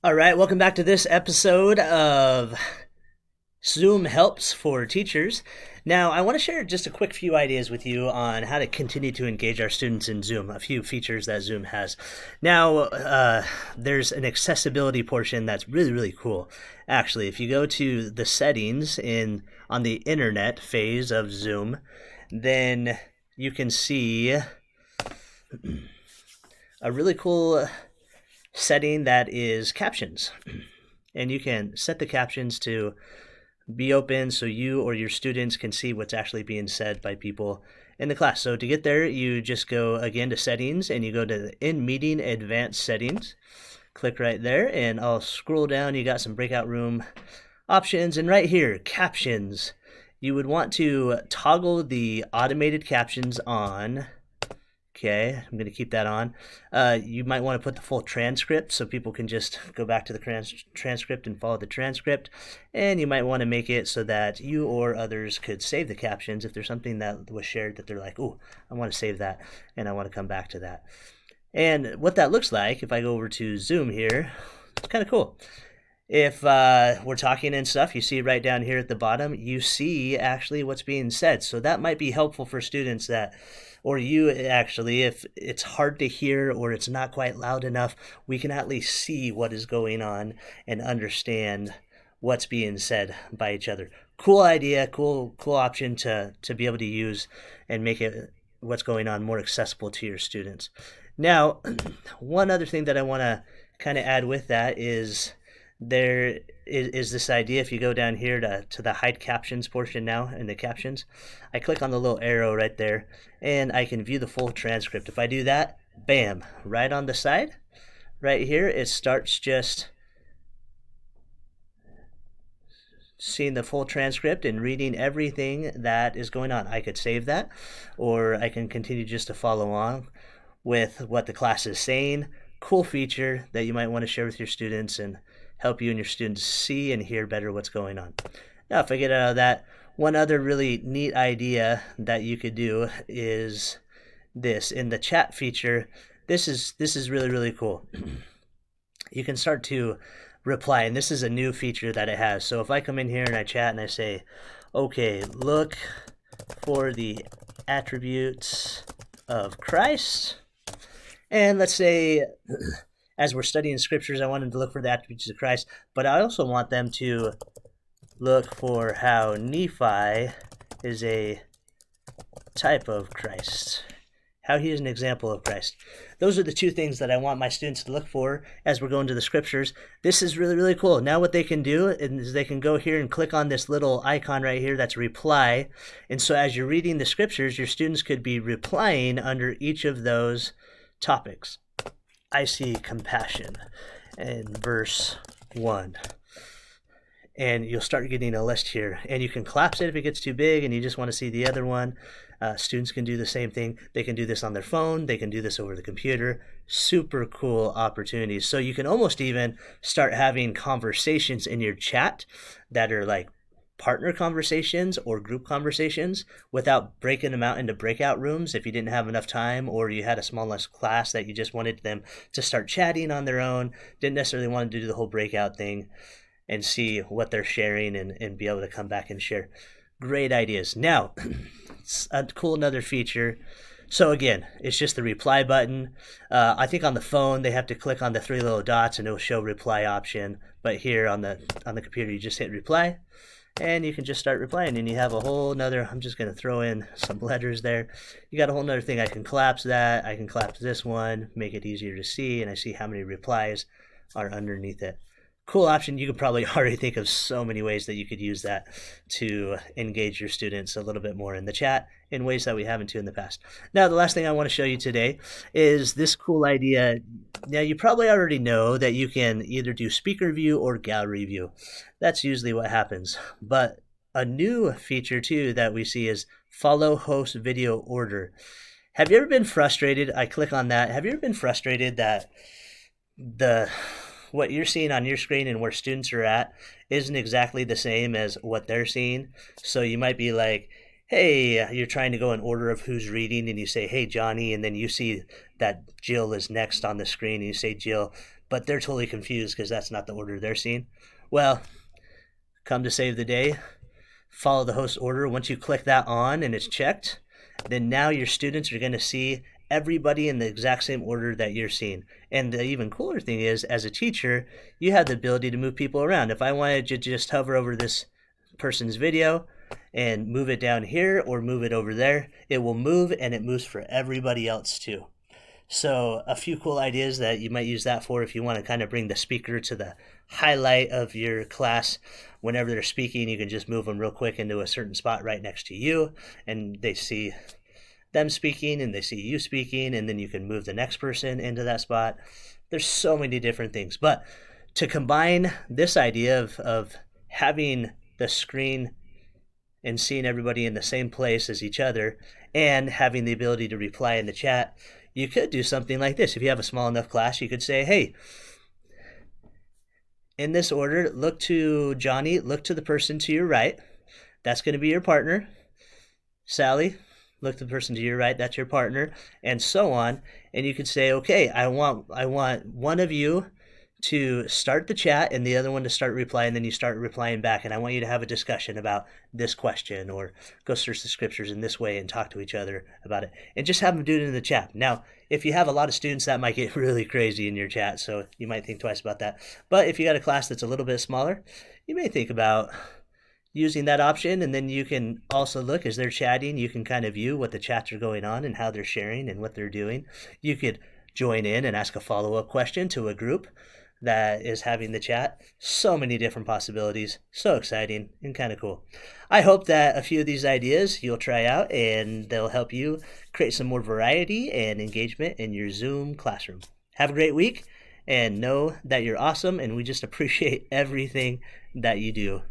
All right, welcome back to this episode of Zoom Helps for Teachers. Now, I want to share just a quick few ideas with you on how to continue to engage our students in Zoom, a few features that Zoom has. Now, there's an accessibility portion that's really cool. Actually, if you go to the settings on the internet phase of Zoom, then you can see a really cool setting that is captions. And you can set the captions to be open so you or your students can see what's actually being said by people in the class. So to get there, you just go again to settings and you go to the in meeting advanced settings. Click right there and I'll scroll down. You got some breakout room options, and right here, captions. You would want to toggle the automated captions on. Okay, I'm going to keep that on. You might want to put the full transcript so people can just go back to the transcript and follow the transcript. And you might want to make it so that you or others could save the captions if there's something that was shared that they're like, oh, I want to save that and I want to come back to that. And what that looks like, if I go over to Zoom here, it's kind of cool. If we're talking and stuff, you see right down here at the bottom, you see actually what's being said. So that might be helpful for students that, or you actually, if it's hard to hear or it's not quite loud enough, we can at least see what is going on and understand what's being said by each other. Cool idea, cool option to be able to use and make it what's going on more accessible to your students. Now, one other thing that I want to kind of add with that is there is this idea. If you go down here to the hide captions portion now in the captions, I click on the little arrow right there and I can view the full transcript. If I do that, bam, right on the side right here, it starts just seeing the full transcript and reading everything that is going on. I could save that, or I can continue just to follow on with what the class is saying. Cool feature that you might want to share with your students and help you and your students see and hear better what's going on. Now, if I get out of that, one other really neat idea that you could do is this. In the chat feature, this is really cool. You can start to reply, and this is a new feature that it has. So if I come in here and I chat and I say, okay, look for the attributes of Christ, and let's say as we're studying scriptures, I want them to look for the attributes of Christ, but I also want them to look for how Nephi is a type of Christ, how he is an example of Christ. Those are the two things that I want my students to look for as we're going to the scriptures. This is really cool. Now what they can do is they can go here and click on this little icon right here that's reply. And so as you're reading the scriptures, your students could be replying under each of those topics. I see compassion in verse 1. And you'll start getting a list here. And you can collapse it if it gets too big and you just want to see the other one. Students can do the same thing. They can do this on their phone. They can do this over the computer. Super cool opportunities. So you can almost even start having conversations in your chat that are like partner conversations or group conversations without breaking them out into breakout rooms if you didn't have enough time, or you had a small class that you just wanted them to start chatting on their own, didn't necessarily want to do the whole breakout thing and see what they're sharing and be able to come back and share. Great ideas. Now, it's a cool another feature. So again, it's just the reply button. I think on the phone they have to click on the three little dots and it will show reply option. But here on the computer, you just hit reply and you can just start replying, and you have a whole nother, I'm just going to throw in some letters there. You got a whole nother thing. I can collapse that. I can collapse this one, make it easier to see, and I see how many replies are underneath it. Cool option. You could probably already think of so many ways that you could use that to engage your students a little bit more in the chat in ways that we haven't to in the past. Now, the last thing I want to show you today is this cool idea. Now, you probably already know that you can either do speaker view or gallery view. That's usually what happens. But a new feature, too, that we see is follow host video order. Have you ever been frustrated? I click on that. Have you ever been frustrated that what you're seeing on your screen and where students are at isn't exactly the same as what they're seeing? So you might be like, hey, you're trying to go in order of who's reading, and you say, hey, Johnny, and then you see that Jill is next on the screen, and you say Jill, but they're totally confused because that's not the order they're seeing. Well, come to save the day, follow the host order. Once you click that on and it's checked, then now your students are going to see everybody in the exact same order that you're seeing. And the even cooler thing is, as a teacher, you have the ability to move people around. If I wanted to just hover over this person's video and move it down here or move it over there, it will move, and it moves for everybody else too. So a few cool ideas that you might use that for if you want to kind of bring the speaker to the highlight of your class. Whenever they're speaking, you can just move them real quick into a certain spot right next to you, and they see them speaking and they see you speaking, and then you can move the next person into that spot. There's so many different things. But to combine this idea of having the screen and seeing everybody in the same place as each other and having the ability to reply in the chat, you could do something like this. If you have a small enough class, you could say, hey, in this order, look to Johnny, look to the person to your right. That's going to be your partner. Sally, look to the person to your right. That's your partner, and so on. And you could say, okay, I want one of you to start the chat and the other one to start replying, and then you start replying back, and I want you to have a discussion about this question, or go search the scriptures in this way and talk to each other about it, and just have them do it in the chat. Now, if you have a lot of students, that might get really crazy in your chat, so you might think twice about that. But if you got a class that's a little bit smaller, you may think about using that option, and then you can also look as they're chatting. You can kind of view what the chats are going on and how they're sharing and what they're doing. You could join in and ask a follow-up question to a group that is having the chat. So many different possibilities. So exciting and kind of cool. I hope that a few of these ideas you'll try out, and they'll help you create some more variety and engagement in your Zoom classroom. Have a great week, and know that you're awesome, and we just appreciate everything that you do.